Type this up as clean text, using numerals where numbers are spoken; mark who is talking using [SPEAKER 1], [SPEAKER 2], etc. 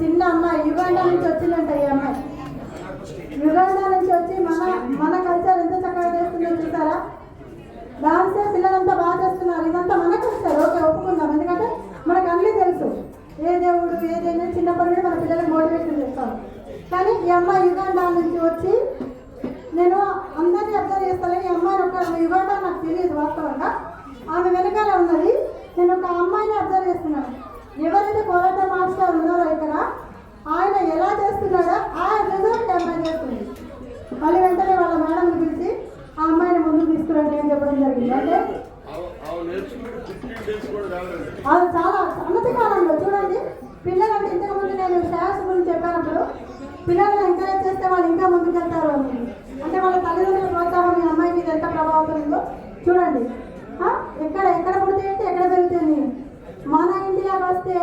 [SPEAKER 1] చిన్న అమ్మాయి యుగాండా నుంచి వచ్చిందంట. ఈ అమ్మాయి యుగాండా నుంచి వచ్చి మన కల్చర్ ఎంత చక్కగా చేస్తుందో చూసారా. డాన్సే పిల్లలంతా బాగా చేస్తున్నారు. ఇదంతా మన కల్చర్, ఓకే ఒప్పుకుందాం. ఎందుకంటే మనకు అన్నీ తెలుసు, ఏ దేవుడు ఏదైనా చిన్నప్పటి నుండి మన పిల్లలకు మోటివేషన్ చేస్తాం. కానీ ఈ అమ్మాయి యుగాండా నుంచి వచ్చి, నేను అందరినీ అబ్జర్వ్ చేస్తాను, ఈ అమ్మాయి ఒక యుగాండా నాకు తెలియదు వాస్తవంగా, ఆమె వెనకాల ఉన్నది. నేను ఒక అమ్మాయిని అబ్జర్వ్ చేస్తున్నాను. ఎవరైతే కోరట మాస్టర్ ఉన్నారో ఇక్కడ ఆయన ఎలా చేస్తున్నాడో ఆ రిజల్ట్ అమ్మాయి చేస్తుంది. మళ్ళీ వెంటనే వాళ్ళ మేడంని పిలిచి ఆ అమ్మాయిని ముందుకు తీసుకురండి అని చెప్పడం జరిగింది. అంటే అది చాలా అన్నతి కాలంలో చూడండి, పిల్లలంటే ఇంతకుముందు నేను శ్రేయస్ గురించి చెప్పినప్పుడు పిల్లలను ఎంకరేజ్ చేస్తే వాళ్ళు ఇంకా ముందుకు వెళ్తారు అని, అంటే వాళ్ళ తల్లిదండ్రుల ప్రోత్సాహం మీ అమ్మాయి మీద ఎంత ప్రభావితం ఉందో చూడండి. ఎక్కడ ఎక్కడ పుడితే ఏంటి, ఎక్కడ పెరుగుతుంది. మన ఇండియాకి వస్తే